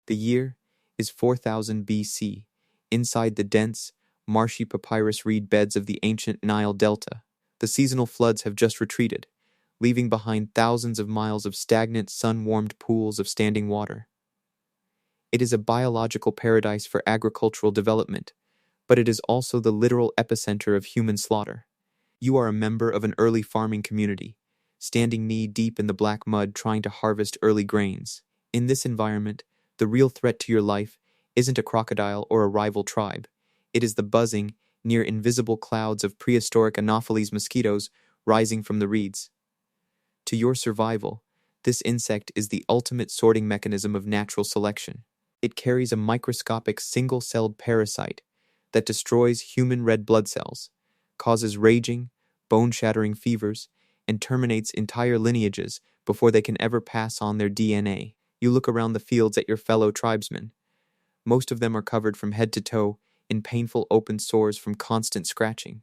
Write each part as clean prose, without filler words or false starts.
The year is 4000 BC, inside the dense, marshy papyrus reed beds of the ancient Nile Delta. The seasonal floods have just retreated, leaving behind thousands of miles of stagnant, sun-warmed pools of standing water. It is a biological paradise for agricultural development, but it is also the literal epicenter of human slaughter. You are a member of an early farming community, standing knee-deep in the black mud trying to harvest early grains. In this environment, the real threat to your life isn't a crocodile or a rival tribe. It is the buzzing, near invisible clouds of prehistoric Anopheles mosquitoes rising from the reeds. To your survival, this insect is the ultimate sorting mechanism of natural selection. It carries a microscopic single-celled parasite that destroys human red blood cells, causes raging, bone-shattering fevers, and terminates entire lineages before they can ever pass on their DNA. You look around the fields at your fellow tribesmen. Most of them are covered from head to toe in painful open sores from constant scratching.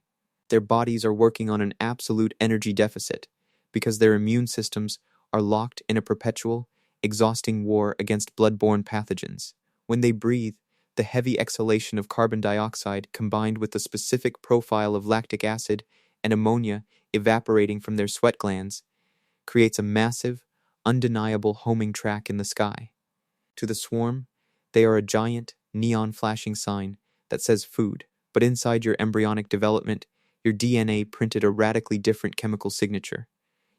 Their bodies are working on an absolute energy deficit because their immune systems are locked in a perpetual, exhausting war against blood-borne pathogens. When they breathe, the heavy exhalation of carbon dioxide combined with the specific profile of lactic acid and ammonia evaporating from their sweat glands creates a massive, undeniable homing track in the sky. To the swarm, they are a giant, neon-flashing sign that says food, but inside your embryonic development, your DNA printed a radically different chemical signature.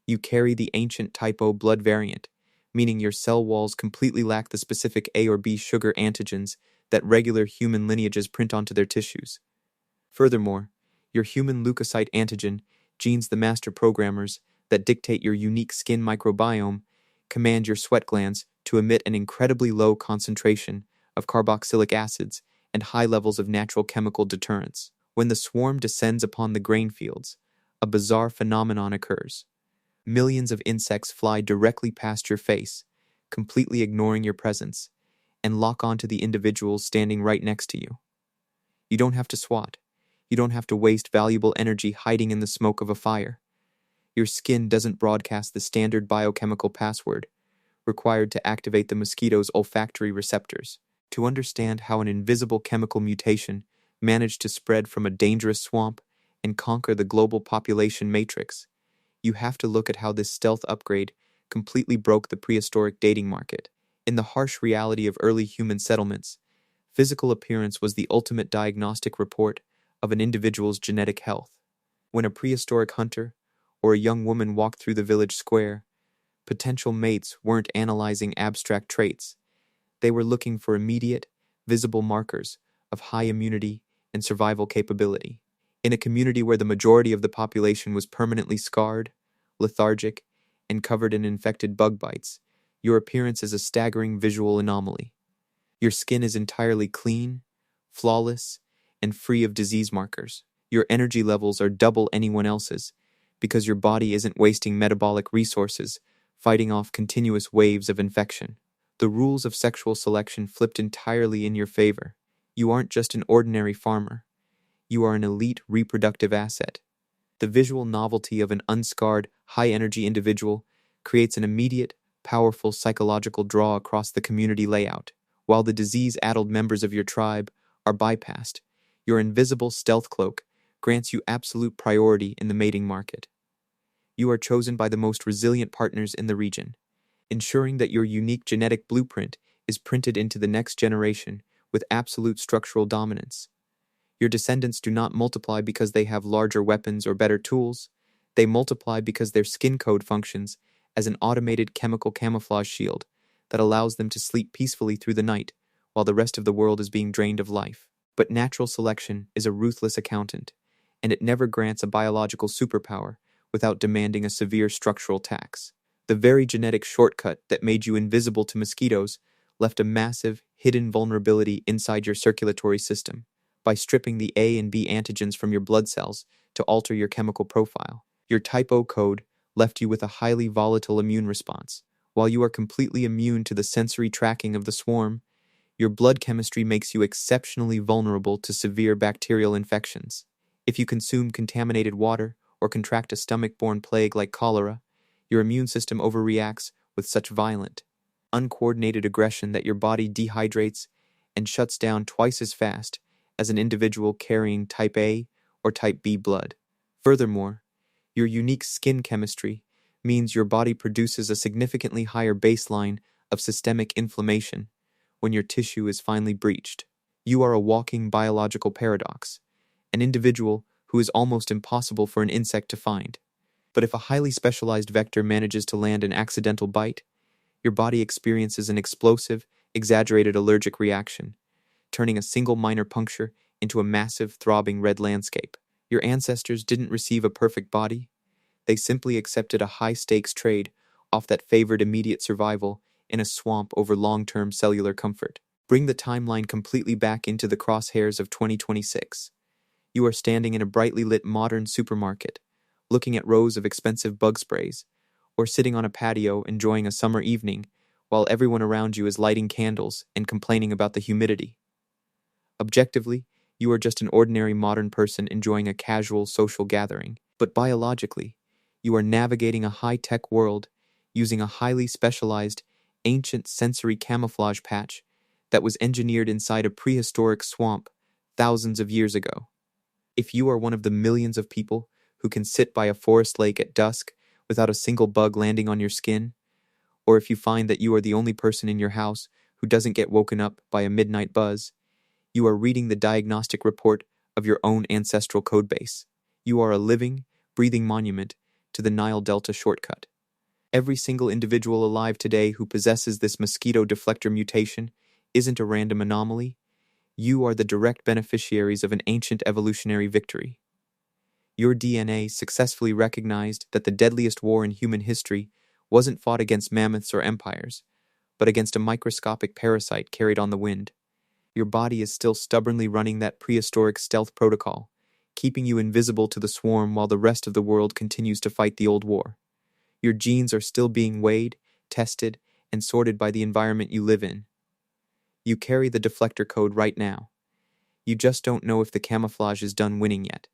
You carry the ancient type O blood variant, meaning your cell walls completely lack the specific A or B sugar antigens that regular human lineages print onto their tissues. Furthermore, your human leukocyte antigen, genes the master programmers that dictate your unique skin microbiome, command your sweat glands to emit an incredibly low concentration of carboxylic acids and high levels of natural chemical deterrents. When the swarm descends upon the grain fields, a bizarre phenomenon occurs. Millions of insects fly directly past your face, completely ignoring your presence, and lock onto the individuals standing right next to you. You don't have to swat. You don't have to waste valuable energy hiding in the smoke of a fire. Your skin doesn't broadcast the standard biochemical password required to activate the mosquito's olfactory receptors. To understand how an invisible chemical mutation managed to spread from a dangerous swamp and conquer the global population matrix, you have to look at how this stealth upgrade completely broke the prehistoric dating market. In the harsh reality of early human settlements, physical appearance was the ultimate diagnostic report of an individual's genetic health. When a prehistoric hunter or a young woman walked through the village square, potential mates weren't analyzing abstract traits. They were looking for immediate, visible markers of high immunity and survival capability. In a community where the majority of the population was permanently scarred, lethargic, and covered in infected bug bites, your appearance is a staggering visual anomaly. Your skin is entirely clean, flawless, and free of disease markers. Your energy levels are double anyone else's because your body isn't wasting metabolic resources fighting off continuous waves of infection. The rules of sexual selection flipped entirely in your favor. You aren't just an ordinary farmer. You are an elite reproductive asset. The visual novelty of an unscarred, high-energy individual creates an immediate, powerful psychological draw across the community layout. While the disease-addled members of your tribe are bypassed, your invisible stealth cloak grants you absolute priority in the mating market. You are chosen by the most resilient partners in the region, ensuring that your unique genetic blueprint is printed into the next generation with absolute structural dominance. Your descendants do not multiply because they have larger weapons or better tools. They multiply because their skin code functions as an automated chemical camouflage shield that allows them to sleep peacefully through the night while the rest of the world is being drained of life. But natural selection is a ruthless accountant, and it never grants a biological superpower without demanding a severe structural tax. The very genetic shortcut that made you invisible to mosquitoes left a massive, hidden vulnerability inside your circulatory system by stripping the A and B antigens from your blood cells to alter your chemical profile. Your type O code left you with a highly volatile immune response. While you are completely immune to the sensory tracking of the swarm, your blood chemistry makes you exceptionally vulnerable to severe bacterial infections. If you consume contaminated water or contract a stomach-borne plague like cholera, your immune system overreacts with such violent, uncoordinated aggression that your body dehydrates and shuts down twice as fast as an individual carrying type A or type B blood. Furthermore, your unique skin chemistry means your body produces a significantly higher baseline of systemic inflammation when your tissue is finally breached. You are a walking biological paradox, an individual who is almost impossible for an insect to find. But if a highly specialized vector manages to land an accidental bite, your body experiences an explosive, exaggerated allergic reaction, turning a single minor puncture into a massive, throbbing red landscape. Your ancestors didn't receive a perfect body. They simply accepted a high-stakes trade off that favored immediate survival in a swamp over long-term cellular comfort. Bring the timeline completely back into the crosshairs of 2026. You are standing in a brightly lit modern supermarket, looking at rows of expensive bug sprays, or sitting on a patio enjoying a summer evening while everyone around you is lighting candles and complaining about the humidity. Objectively, you are just an ordinary modern person enjoying a casual social gathering. But biologically, you are navigating a high-tech world using a highly specialized, ancient sensory camouflage patch that was engineered inside a prehistoric swamp thousands of years ago. If you are one of the millions of people who can sit by a forest lake at dusk without a single bug landing on your skin, or if you find that you are the only person in your house who doesn't get woken up by a midnight buzz, you are reading the diagnostic report of your own ancestral codebase. You are a living, breathing monument to the Nile Delta shortcut. Every single individual alive today who possesses this mosquito deflector mutation isn't a random anomaly. You are the direct beneficiaries of an ancient evolutionary victory. Your DNA successfully recognized that the deadliest war in human history wasn't fought against mammoths or empires, but against a microscopic parasite carried on the wind. Your body is still stubbornly running that prehistoric stealth protocol, keeping you invisible to the swarm while the rest of the world continues to fight the old war. Your genes are still being weighed, tested, and sorted by the environment you live in. You carry the deflector code right now. You just don't know if the camouflage is done winning yet.